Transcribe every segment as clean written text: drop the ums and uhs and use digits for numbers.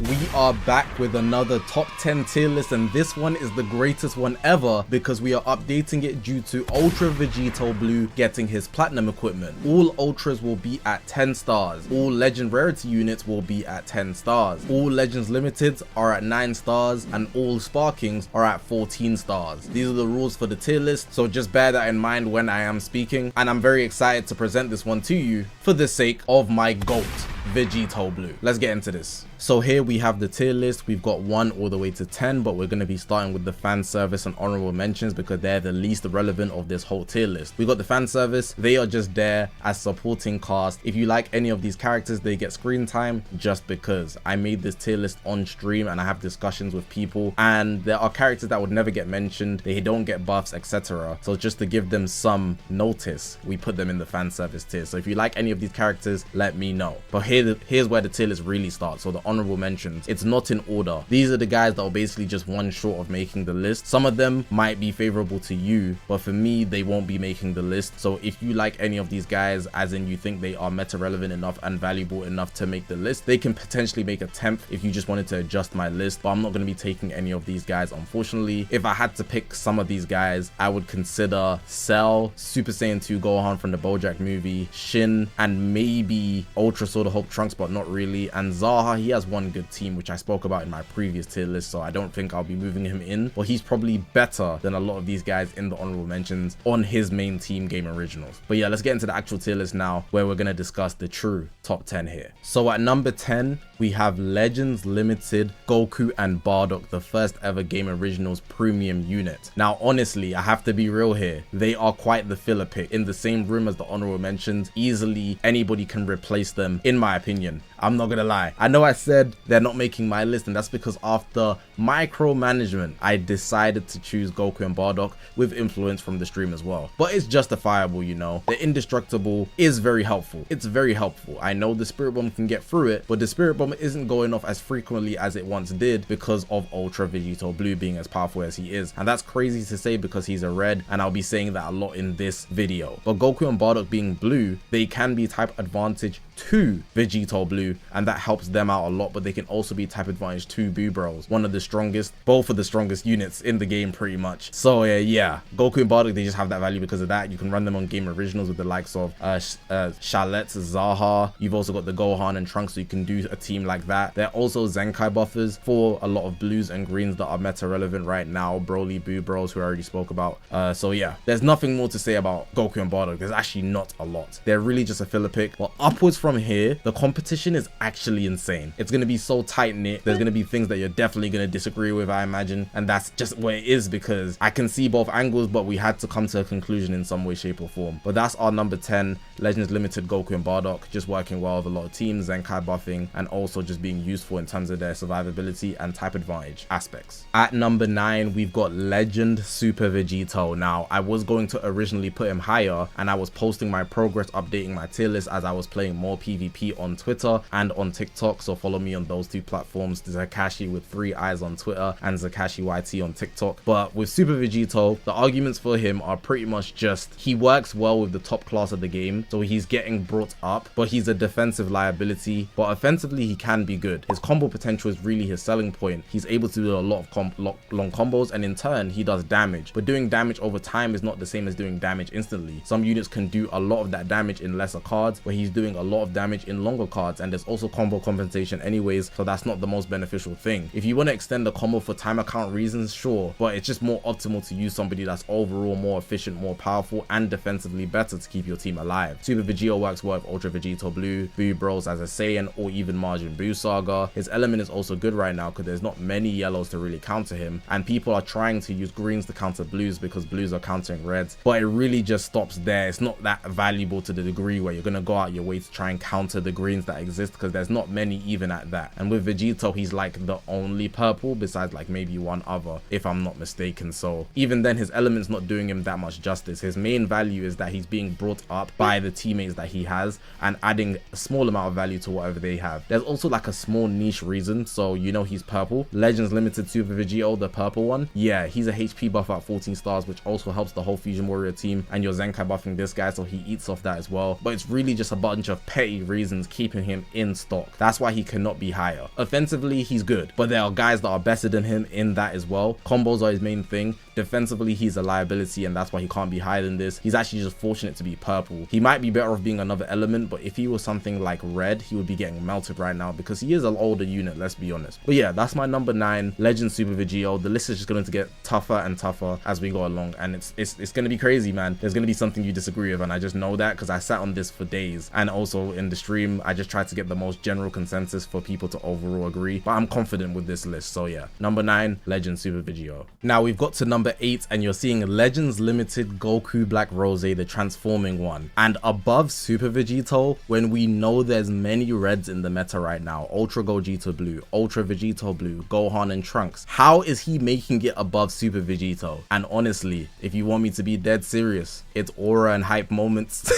We are back with another top 10 tier list, and this one is the greatest one ever because we are updating it due to Ultra Vegito Blue getting his platinum equipment. All ultras will be at 10 stars. All legend rarity units will be at 10 stars. All legends limiteds are at 9 stars and all sparkings are at 14 stars. These are the rules for the tier list, so just bear that in mind when I am speaking, and I'm very excited to present this one to you for the sake of my GOAT, Vegito Blue. Let's get into this. So here we have the tier list. We've got 1 all the way to 10, but we're going to be starting with the fan service and honorable mentions because they're the least relevant of this whole tier list. We got the fan service. They are just there as supporting cast. If you like any of these characters, they get screen time just because. I made this tier list on stream and I have discussions with people, and there are characters that would never get mentioned. They don't get buffs, etc. So just to give them some notice, we put them in the fan service tier. So if you like any of these characters, let me know. But here's where the tier list really starts. So the honorable mentions, it's not in order. These are the guys that are basically just one short of making the list. Some of them might be favorable to you, but for me, they won't be making the list. So if you like any of these guys, as in you think they are meta relevant enough and valuable enough to make the list, they can potentially make a 10th if you just wanted to adjust my list. But I'm not going to be taking any of these guys, unfortunately. If I had to pick some of these guys, I would consider Cell, Super Saiyan 2 Gohan from the BoJack movie, Shin, and maybe Ultra Sword of Hope Trunks, but not really. And Zaha, he has one good team, which I spoke about in my previous tier list, so I don't think I'll be moving him in, but he's probably better than a lot of these guys in the honorable mentions on his main team game originals. But yeah, let's get into the actual tier list now, where we're going to discuss the true top 10 here. So at number 10, we have Legends Limited Goku and Bardock, the first ever game originals premium unit. Now honestly, I have to be real here, they are quite the filler pick. In the same room as the honorable mentions, easily anybody can replace them, in my opinion. I'm not gonna lie, I know I said they're not making my list, and that's because after micromanagement, I decided to choose Goku and Bardock with influence from the stream as well. But it's justifiable, you know. The indestructible is very helpful. It's very helpful. I know the Spirit Bomb can get through it, but the Spirit Bomb isn't going off as frequently as it once did because of Ultra Vegito Blue being as powerful as he is. And that's crazy to say because he's a red, and I'll be saying that a lot in this video. But Goku and Bardock being blue, they can be type advantage to Vegito Blue, and that helps them out a lot, but they can also be type advantage to Boo Bros, one of the strongest, both of the strongest units in the game pretty much. So yeah, Goku and Bardock, they just have that value because of that. You can run them on game originals with the likes of Shalette, Zaha. You've also got the Gohan and Trunks, so you can do a team like that. They're also Zenkai buffers for a lot of blues and greens that are meta relevant right now. Broly, Boo Bros, who I already spoke about. So yeah, there's nothing more to say about Goku and Bardock. There's actually not a lot. They're really just a filler pick. Well, upwards from here, the competition is actually insane. It's going to be so tight-knit. There's going to be things that you're definitely going to disagree with, I imagine, and that's just where it is because I can see both angles, but we had to come to a conclusion in some way, shape or form. But that's our number 10, Legends Limited Goku and Bardock, just working well with a lot of teams, Zenkai buffing, and also just being useful in terms of their survivability and type advantage aspects. At number 9, we've got Legend Super Vegito. Now, I was going to originally put him higher, and I was posting my progress, updating my tier list as I was playing more PvP on Twitter and on TikTok, so follow me on those two platforms, Zakashi with 3 eyes on Twitter and Zakashi YT on TikTok. But with Super Vegito, the arguments for him are pretty much just he works well with the top class of the game, so he's getting brought up, but he's a defensive liability, but offensively he can be good. His combo potential is really his selling point. He's able to do a lot of long combos, and in turn he does damage, but doing damage over time is not the same as doing damage instantly. Some units can do a lot of that damage in lesser cards, where he's doing a lot of damage in longer cards, and there's also combo compensation anyways, so that's not the most beneficial thing. If you want to extend the combo for timer count reasons, sure, but it's just more optimal to use somebody that's overall more efficient, more powerful, and defensively better to keep your team alive. Super Vegito works well with Ultra Vegito Blue, Boo Bros as a Saiyan, or even Majin Buu Saga. His element is also good right now because there's not many yellows to really counter him, and people are trying to use greens to counter blues because blues are countering reds, but it really just stops there. It's not that valuable to the degree where you're going to go out your way to try and counter the greens that exist, because there's not many even at that. And with Vegito, he's like the only purple besides like maybe one other, if I'm not mistaken. So even then, his element's not doing him that much justice. His main value is that he's being brought up by the teammates that he has and adding a small amount of value to whatever they have. There's also like a small niche reason, so you know he's purple. Legends Limited Super Vegito, the purple one, yeah, he's a HP buff at 14 stars, which also helps the whole Fusion Warrior team, and you're Zenkai buffing this guy, so he eats off that as well. But it's really just a bunch of petty petty reasons keeping him in stock. That's why he cannot be higher. Offensively, he's good, but there are guys that are better than him in that as well. Combos are his main thing. Defensively, he's a liability, and that's why he can't be higher than this. He's actually just fortunate to be purple. He might be better off being another element, but if he was something like red, he would be getting melted right now because he is an older unit, let's be honest. But yeah, that's my number 9, Legend Super Vegito. The list is just going to get tougher and tougher as we go along, and it's going to be crazy, man. There's going to be something you disagree with, and I just know that because I sat on this for days, and also in the stream, I just tried to get the most general consensus for people to overall agree, but I'm confident with this list. So yeah, number 9, Legend Super Vegito. Now we've got to number 8, and you're seeing Legends Limited Goku Black Rose, the transforming one, and above Super Vegito, when we know there's many reds in the meta right now: Ultra Gogeta Blue, Ultra Vegito Blue, Gohan and Trunks. How is he making it above Super Vegito? And honestly, if you want me to be dead serious, it's aura and hype moments.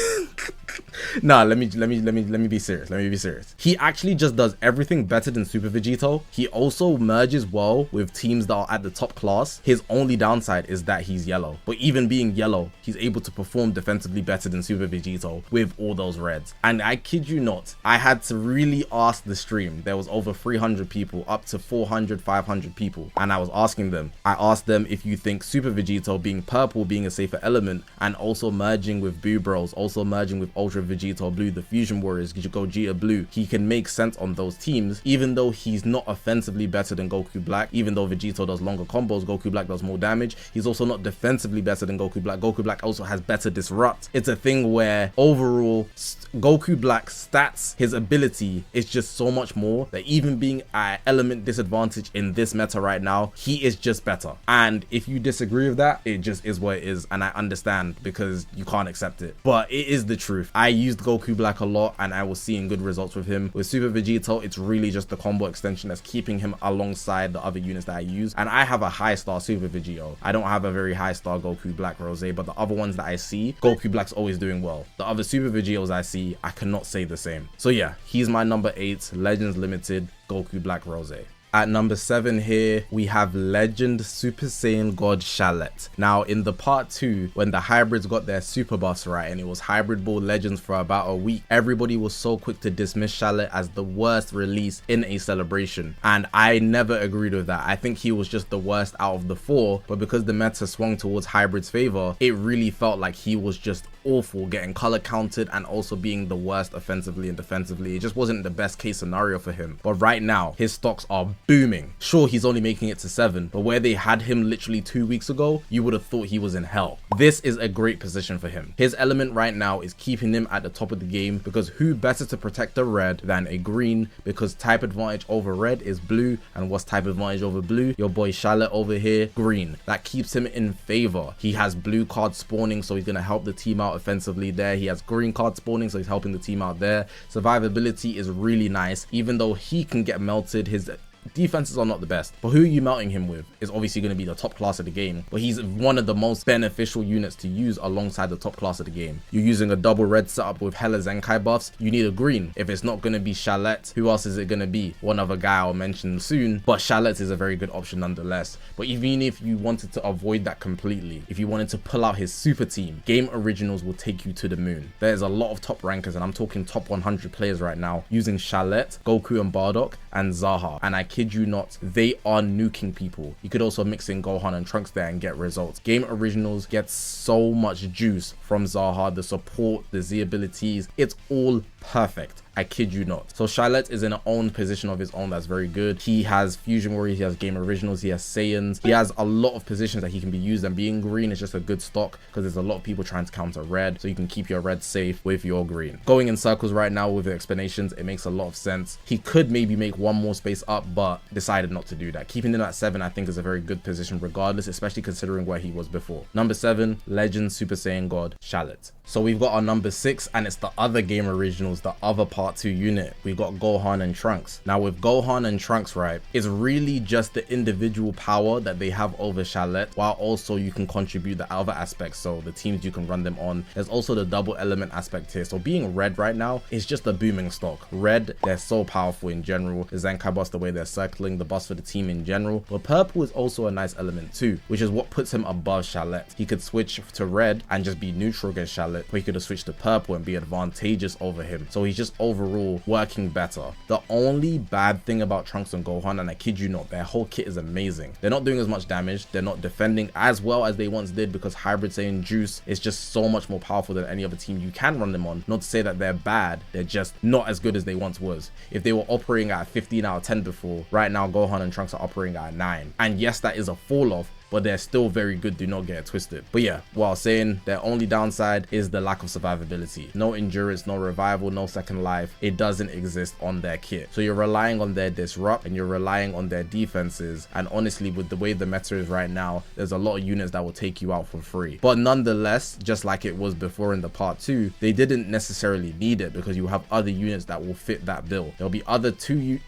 Nah, let me be serious. He actually just does everything better than Super Vegito. He also merges well with teams that are at the top class. His only downside is that he's yellow, but even being yellow, he's able to perform defensively better than Super Vegito with all those reds. And I kid you not, I had to really ask the stream. There was over 300 people, up to 400, 500 people, and I was asking them. I asked them if you think Super Vegito being purple being a safer element, and also merging with Boo Bros, also merging with Ultra Vegito Blue, the Fusion Warriors, Gogeta Blue, he can make sense on those teams, even though he's not offensively better than Goku Black. Even though Vegito does longer combos, Goku Black does more damage. He's also not defensively better than Goku Black. Goku Black also has better disrupt. It's a thing where overall Goku Black's stats, his ability is just so much more that even being at element disadvantage in this meta right now, he is just better. And if you disagree with that, it just is what it is, and I understand because you can't accept it, but it is the truth. I used Goku Black a lot and I was seeing good results with him. With Super Vegito, it's really just the combo extension that's keeping him alongside the other units that I use, and I have a high star Super Vegito. I don't have a very high star Goku Black Rose, but the other ones that I see, Goku Black's always doing well. The other Super Vegitos I see, I cannot say the same. So yeah, he's my number 8, Legends Limited Goku Black Rose. At number 7 here, we have Legend Super Saiyan God Shallot. Now, in the part 2, when the hybrids got their super buffs right, and it was Hybrid Ball Legends for about a week, everybody was so quick to dismiss Shallot as the worst release in a celebration. And I never agreed with that. I think he was just the worst out of the 4, but because the meta swung towards Hybrid's favor, it really felt like he was just awful, getting color counted and also being the worst offensively and defensively. It just wasn't the best case scenario for him. But right now, his stocks are booming. Sure, he's only making it to 7, but where they had him literally 2 weeks ago, you would have thought he was in hell. This is a great position for him. His element right now is keeping him at the top of the game, because who better to protect a red than a green? Because type advantage over red is blue, and what's type advantage over blue? Your boy Shallot over here, green. That keeps him in favor. He has blue card spawning, so he's going to help the team out offensively there. He has green card spawning, so he's helping the team out there. Survivability is really nice. Even though he can get melted, his defenses are not the best, but who are you melting him with is obviously going to be the top class of the game, but he's one of the most beneficial units to use alongside the top class of the game. You're using a double red setup with hella Zenkai buffs, you need a green. If it's not going to be Shallot, who else is it going to be? One other guy I'll mention soon, but Shallot is a very good option nonetheless. But even if you wanted to avoid that completely, if you wanted to pull out his super team, Game Originals will take you to the moon. There's a lot of top rankers, and I'm talking top 100 players right now, using Shallot, Goku and Bardock, and Zaha, and I kid you not, they are nuking people. You could also mix in Gohan and Trunks there and get results. Game Originals gets so much juice from Zaha, the support, the Z abilities, it's all perfect. I kid you not. So Shallot is in an own position of his own that's very good. He has Fusion Warriors, he has Game Originals, he has Saiyans, he has a lot of positions that he can be used, and being green is just a good stock because there's a lot of people trying to counter red, so you can keep your red safe with your green. Going in circles right now with the explanations, it makes a lot of sense. He could maybe make one more space up, but decided not to do that. Keeping him at 7 I think is a very good position regardless, especially considering where he was before. Number 7, Legend Super Saiyan God Shallot. So we've got our number 6, and it's the other Game Originals, the other part 2 unit. We got Gohan and Trunks. Now with Gohan and Trunks, right, it's really just the individual power that they have over Shallot, while also you can contribute the other aspects, so the teams you can run them on. There's also the double element aspect here. So being red right now is just a booming stock. Red, they're so powerful in general. The Zenkai boss, the way they're circling, the boss for the team in general. But purple is also a nice element too, which is what puts him above Shallot. He could switch to red and just be neutral against Shallot, but he could have switched to purple and be advantageous over him. him. So he's just overall working better. The only bad thing about Trunks and Gohan, and I kid you not, their whole kit is amazing. They're not doing as much damage. They're not defending as well as they once did because Hybrid Saiyan Juice is just so much more powerful than any other team you can run them on. Not to say that they're bad, they're just not as good as they once was. If they were operating at 15 out of 10 before, right now Gohan and Trunks are operating at 9. And yes, that is a fall off, but they're still very good, do not get it twisted. But yeah, what I was saying, their only downside is the lack of survivability. No endurance, no revival, no second life. It doesn't exist on their kit. So you're relying on their disrupt and you're relying on their defenses. And honestly, with the way the meta is right now, there's a lot of units that will take you out for free. But nonetheless, just like it was before in the part 2, they didn't necessarily need it because you have other units that will fit that bill. There'll be other two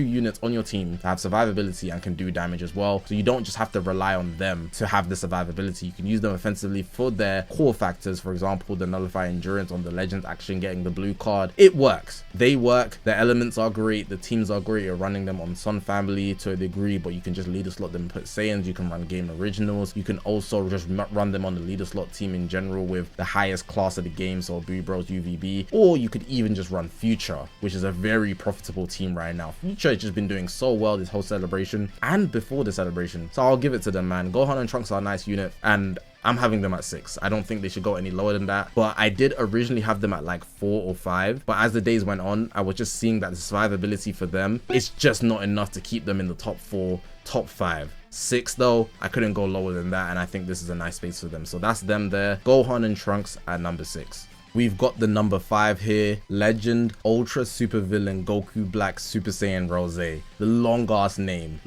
units on your team that have survivability and can do damage as well. So you don't just have to rely on them to have the survivability. You can use them offensively for their core factors. For example, the nullify endurance on the legends action, getting the blue card. It works. They work. The elements are great. The teams are great. You're running them on Sun Family to a degree, but you can just leader slot them and put Saiyans. You can run game originals. You can also just run them on the leader slot team in general with the highest class of the game, so Boo Bros UVB, or you could even just run Future, which is a very profitable team right now. Future has just been doing so well this whole celebration and before the celebration, so I'll give it to them, man. Gohan and Trunks are a nice unit, and I'm having them at 6. I don't think they should go any lower than that, but I did originally have them at like 4 or 5, but as the days went on, I was just seeing that the survivability for them, it's just not enough to keep them in the top 4, top 5. 6 though, I couldn't go lower than that, and I think this is a nice space for them. So that's them there. Gohan and Trunks at number 6. We've got the number 5 here, Legend Ultra Super Villain Goku Black Super Saiyan Rose. The long ass name,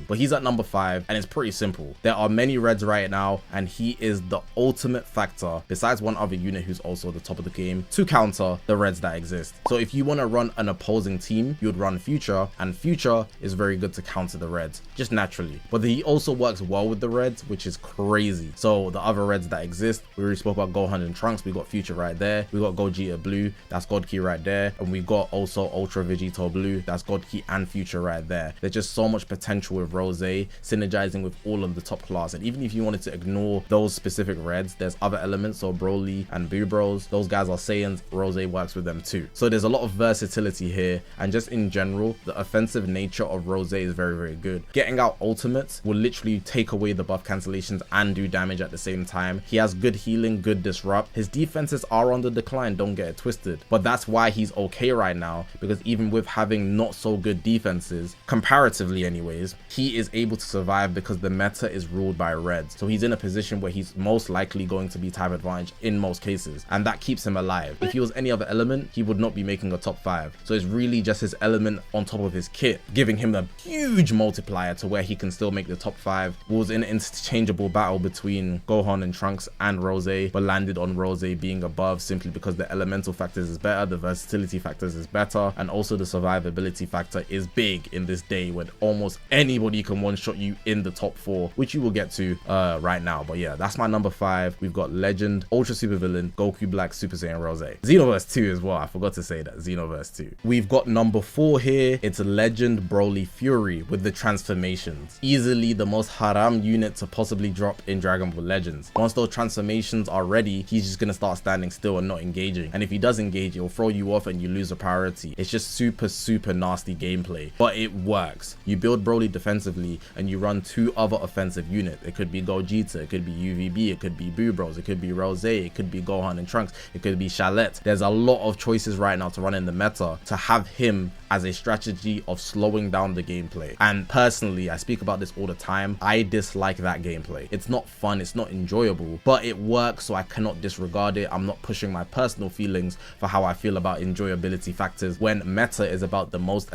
but he's at number 5, and it's pretty simple. There are many reds right now, and he is the ultimate factor, besides one other unit who's also at the top of the game, to counter the reds that exist. So if you want to run an opposing team, you would run Future, and Future is very good to counter the reds, just naturally. But he also works well with the reds, which is crazy. So the other reds that exist, we already spoke about Gohan and Trunks, we got Future right there, we got Gogeta Blue, that's God Key right there, and we got also Ultra Vegito Blue, that's God Key and Future right there. There's just so much potential with Rose synergizing with all of the top class, and even if you wanted to ignore those specific reds, there's other elements, so Broly and Boo Bros, those guys are Saiyans, Rose works with them too. So there's a lot of versatility here, and just in general, the offensive nature of Rose is very, very good. Getting out ultimates will literally take away the buff cancellations and do damage at the same time. He has good healing, good disrupt. His defenses are on the decline, don't get it twisted, but that's why he's okay right now, because even with having not so good defenses, comparatively anyways, he is able to survive because the meta is ruled by reds. So he's in a position where he's most likely going to be type advantage in most cases, and that keeps him alive. If he was any other element, he would not be making a top 5. So it's really just his element on top of his kit giving him a huge multiplier to where he can still make the top 5. Was in an interchangeable battle between Gohan and Trunks and Rose, but landed on Rose being above simply because the elemental factors is better, the versatility factors is better, and also the survivability factor is big in this day when almost anybody can one-shot you in the top 4, which you will get to right now. But yeah, that's my number 5. We've got Legend Ultra Super Villain Goku Black Super Saiyan Rose. Xenoverse 2 as well, I forgot to say that. Xenoverse 2. We've got number 4 here. It's Legend Broly Fury with the transformations. Easily the most haram unit to possibly drop in Dragon Ball Legends. Once those transformations are ready, he's just gonna start standing still and not engaging, and if he does engage, it'll throw you off and you lose a priority. It's just super nasty gameplay, but it works. You build Broly defensively and you run 2 other offensive units. It could be Gogeta, it could be UVB, it could be Boo Bros, it could be Rose, it could be Gohan and Trunks, it could be Shalette. There's a lot of choices right now to run in the meta to have him as a strategy of slowing down the gameplay. And personally, I speak about this all the time, I dislike that gameplay. It's not fun, it's not enjoyable, but it works, so I cannot disregard it. I'm not pushing my personal feelings for how I feel about enjoyability factors when meta is about the most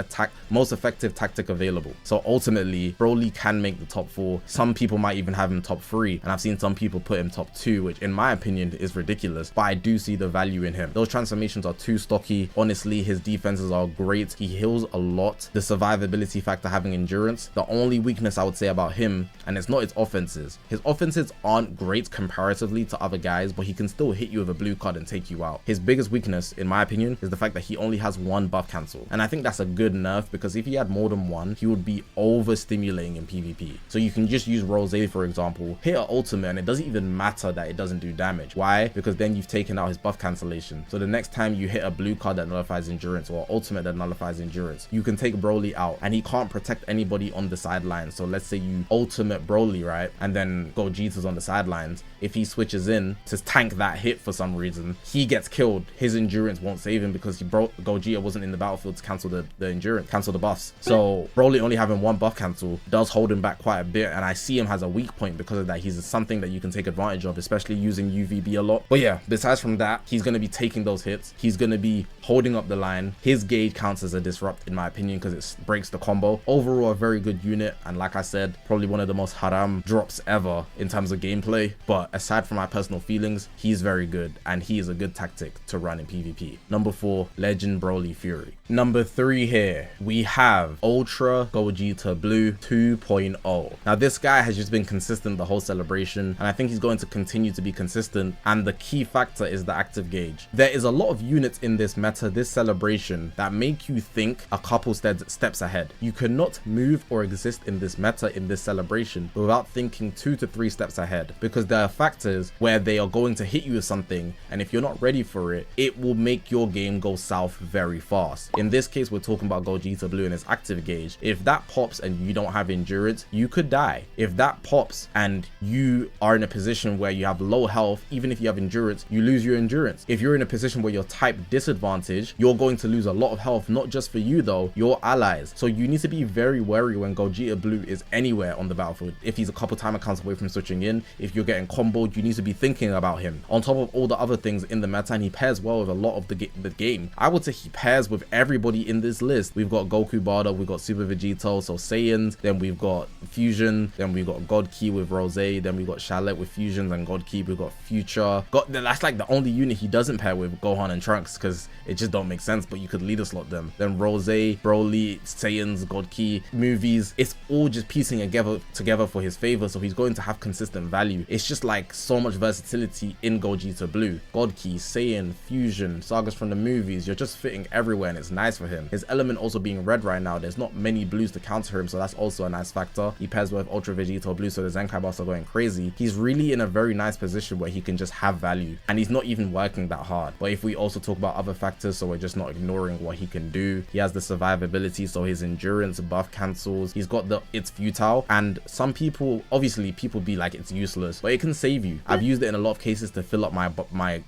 effective tactic available. So ultimately, Broly can make the top 4. Some people might even have him top 3, and I've seen some people put him top 2, which in my opinion is ridiculous, but I do see the value in him. Those transformations are too stocky. Honestly, his defenses are great. He heals a lot. The survivability factor, having endurance. The only weakness I would say about him, and it's not his offenses. His offenses aren't great comparatively to other guys, but he can still hit you with with a blue card and take you out. His biggest weakness, in my opinion, is the fact that he only has one buff cancel. And I think that's a good nerf, because if he had more than one, he would be overstimulating in PvP. So you can just use Rose, for example, hit an ultimate, and it doesn't even matter that it doesn't do damage. Why? Because then you've taken out his buff cancellation. So the next time you hit a blue card that nullifies endurance, or ultimate that nullifies endurance, you can take Broly out, and he can't protect anybody on the sidelines. So let's say you ultimate Broly, right, and then Gogeta's on the sidelines. If he switches in to tank that hit for some reason, he gets killed. His endurance won't save him because Gogeta wasn't in the battlefield to cancel the endurance, cancel the buffs. So Broly only having one buff cancel does hold him back quite a bit, and I see him as a weak point because of that. He's something that you can take advantage of, especially using UVB a lot. But yeah, besides from that, he's going to be taking those hits. He's going to be holding up the line. His gauge counts as a disrupt, in my opinion, because it breaks the combo. Overall, a very good unit, and like I said, probably one of the most haram drops ever in terms of gameplay. But aside from my personal feelings, he's very good, and he is a good tactic to run in PvP. Number 4, Legend Broly Fury. Number 3 here, we have Ultra Gogeta Blue 2.0. Now this guy has just been consistent the whole celebration, and I think he's going to continue to be consistent, and the key factor is the active gauge. There is a lot of units in this meta, this celebration, that make you think a couple steps ahead. You cannot move or exist in this meta, in this celebration, without thinking 2 to 3 steps ahead, because there are factors where they are going to hit you with something, and if you're not ready for it, it will make your game go south very fast. In this case, we're talking about Gogeta Blue and his active gauge. If that pops and you don't have endurance, you could die. If that pops and you are in a position where you have low health, even if you have endurance, you lose your endurance. If you're in a position where you're type disadvantage, you're going to lose a lot of health, not just for you though, your allies. So you need to be very wary when Gogeta Blue is anywhere on the battlefield. If he's a couple timer counts away from switching in, if you're getting comboed, you need to be thinking about him. On top of all the other things in the meta, and he pairs well with a lot of the game. I would say he pairs with everybody in this list. We've got Goku Bardock, we've got Super Vegito, so Saiyans, then we've got Fusion, then we've got God Ki with Rose, then we've got Charlotte with Fusions and God Ki, we've got Future. That's like the only unit he doesn't pair with Gohan and Trunks, because it just don't make sense, but you could leader slot them. Then Rose, Broly, Saiyans, God Ki, movies, it's all just piecing together for his favor, so he's going to have consistent value. It's just like so much versatility in Gogeta Blue. God Ki, Saiyan, Fusion, sagas from the movies, you're just fitting everywhere, and it's nice for him. His element also being red right now, there's not many blues to counter him, so that's also a nice factor. He pairs with Ultra Vegito Blue, so the Zenkai buffs are going crazy. He's really in a very nice position where he can just have value, and he's not even working that hard. But if we also talk about other factors, so we're just not ignoring what he can do, he has the survivability, so his endurance buff cancels. He's got the it's futile, and some people, obviously people be like it's useless, but it can save you. I've used it in a lot of cases to fill up my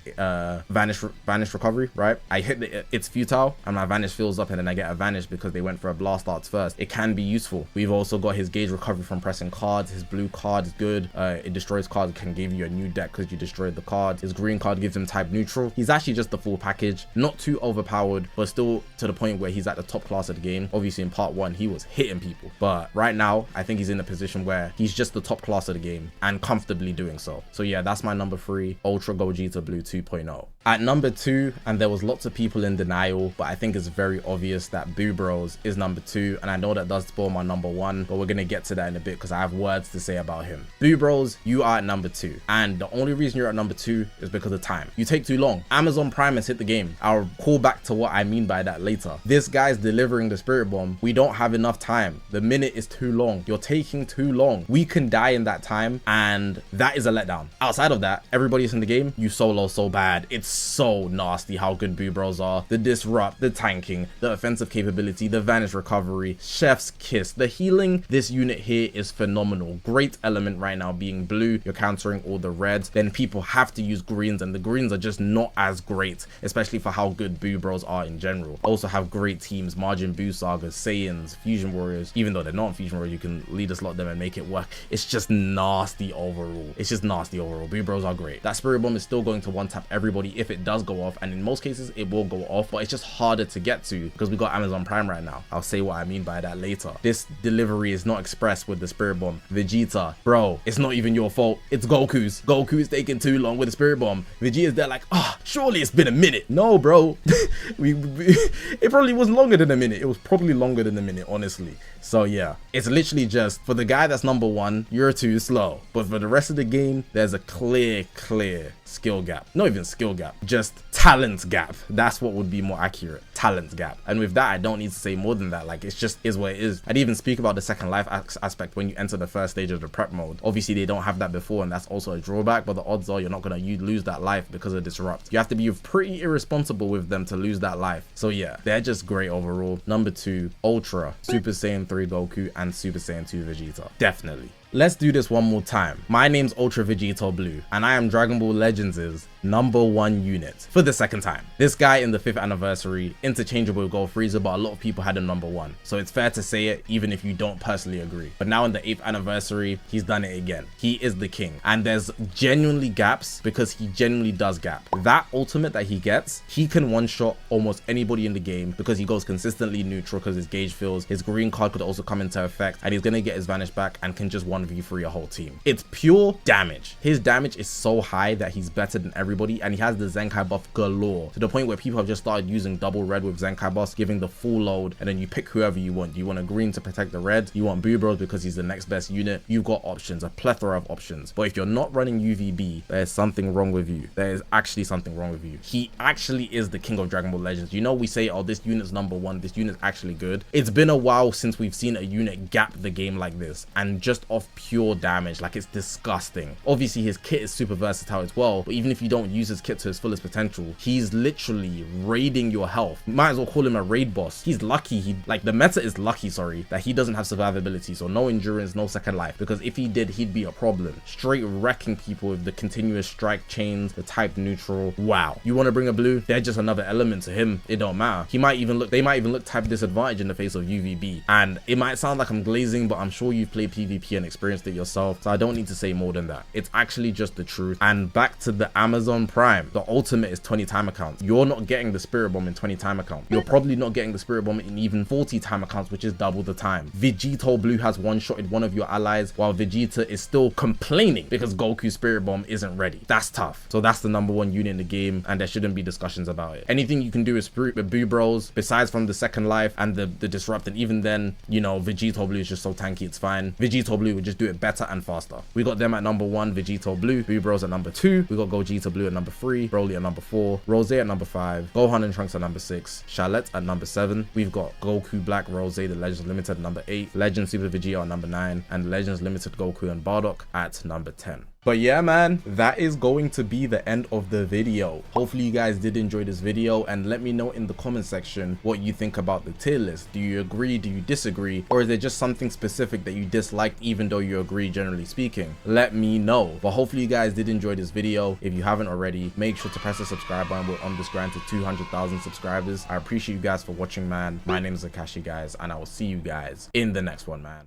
vanish recovery, right? I hit the it's futile and my vanish fills up, and then I get a vanish because they went for a blast arts first. It can be useful. We've also got his gauge recovery from pressing cards. His blue card is good. It destroys cards, can give you a new deck because you destroyed the card. His green card gives him type neutral. He's actually just the full package, not too overpowered, but still to the point where he's at the top class of the game. Obviously in part 1 he was hitting people, but right now I think he's in a position where he's just the top class of the game and comfortably doing so. So yeah, that's my number 3, Ultra Gogeta Blue 2.0. At number 2, and there was lots of people in denial, but I think it's very obvious that Boo Bros is number 2, and I know that does spoil my number 1, but we're gonna get to that in a bit because I have words to say about him. Boo Bros, you are at number 2, and the only reason you're at number 2 is because of time. You take too long. Amazon Prime has hit the game. I'll call back to what I mean by that later. This guy's delivering the Spirit Bomb. We don't have enough time. The minute is too long. You're taking too long. We can die in that time, and that is a letdown. Outside of that, everybody's in the game. You solo so bad. It's so nasty how good Boo Bros are. The disrupt, the tanking, the offensive capability, the vanish recovery, chef's kiss, the healing. This unit here is phenomenal. Great element right now being blue. You're countering all the reds. Then people have to use greens, and the greens are just not as great, especially for how good Boo Bros are in general. Also have great teams, Margin Boo Sagas, Saiyans, Fusion Warriors. Even though they're not Fusion Warriors, you can leader slot them and make it work. It's just nasty overall. It's just nasty overall. Boo Bros are great. That Spirit Bomb is still going to one tap everybody if it does go off, and in most cases it will go off, but it's just harder to get to because we got Amazon Prime right now. I'll say what I mean by that later. This delivery is not expressed with the Spirit Bomb. Vegeta, bro, it's not even your fault. It's Goku's. Goku is taking too long with the Spirit Bomb. Vegeta's there like, surely it's been a minute. No, bro. It probably was longer than a minute. It was probably longer than a minute, honestly. So yeah, it's literally just for the guy that's number 1, you're too slow. But for the rest of the game, there's a clear skill skill gap. Not even skill gap, just talent gap. That's what would be more accurate. Talent gap. And with that, I don't need to say more than that. Like, it's just is what it is. I'd even speak about the second life aspect when you enter the first stage of the prep mode. Obviously, they don't have that before, and that's also a drawback, but the odds are you're not going to lose that life because of disrupt. You have to be pretty irresponsible with them to lose that life. So yeah, they're just great overall. Number 2, Ultra, Super Saiyan 3 Goku, and Super Saiyan 2 Vegeta. Definitely. Let's do this one more time. My name's Ultra Vegito Blue, and I am Dragon Ball Legends' #1 unit for the second time. This guy in the 5th anniversary, interchangeable with Gold Frieza, but a lot of people had a #1. So it's fair to say it, even if you don't personally agree. But now in the 8th anniversary, he's done it again. He is the king. And there's genuinely gaps because he genuinely does gap. That ultimate that he gets, he can one-shot almost anybody in the game because he goes consistently neutral because his gauge fills. His green card could also come into effect, and he's going to get his vanish back and can just 1v3 a whole team. It's pure damage. His damage is so high that he's better than everybody, and he has the Zenkai buff galore to the point where people have just started using double red with Zenkai buffs, giving the full load, and then you pick whoever you want. You want a green to protect the red, you want Boo Bros because he's the next best unit. You've got options, a plethora of options. But if you're not running UVB, there's something wrong with you. There is actually something wrong with you. He actually is the king of Dragon Ball Legends. You know, we say, oh, this unit's #1, this unit's actually good. It's been a while since we've seen a unit gap the game like this, and just off pure damage, like, it's disgusting. Obviously his kit is super versatile as well, but even if you don't use his kit to his fullest potential, he's literally raiding your health. You might as well call him a raid boss. He's lucky, the meta is lucky, sorry, that he doesn't have survivability, so no endurance, no second life, because if he did, he'd be a problem. Straight wrecking people with the continuous strike chains, the type neutral. Wow. You want to bring a blue? They're just another element to him. It don't matter. They might even look type disadvantage in the face of UVB. And it might sound like I'm glazing, but I'm sure you've played PvP and experienced it yourself, so I don't need to say more than that. It's actually just the truth. And back to the Amazon Prime, the ultimate is 20 time accounts. You're not getting the Spirit Bomb in 20 time accounts. You're probably not getting the Spirit Bomb in even 40 time accounts, which is double the time. Vegito Blue has one-shotted one of your allies, while Vegeta is still complaining because Goku's Spirit Bomb isn't ready. That's tough. So that's the #1 unit in the game, and there shouldn't be discussions about it. Anything you can do is Spirit with Boo Bros, besides from the second life and the disrupt, and even then, you know, Vegito Blue is just so tanky, it's fine. Vegito Blue would just do it better and faster. We got them at #1, Vegito Blue, Boo Bros at #2, we got Gogeta Blue at #3, Broly at #4, Rose at #5, Gohan and Trunks at #6, Charlotte at #7. We've got Goku Black Rose, the Legends Limited at #8, Legends Super Vegeta at #9, and Legends Limited Goku and Bardock at #10. But yeah, man, that is going to be the end of the video. Hopefully you guys did enjoy this video, and let me know in the comment section what you think about the tier list. Do you agree? Do you disagree? Or is there just something specific that you disliked even though you agree generally speaking? Let me know. But hopefully you guys did enjoy this video. If you haven't already, make sure to press the subscribe button. We're on this grind to 200,000 subscribers. I appreciate you guys for watching, man. My name is Zakashi, guys, and I will see you guys in the next one, man.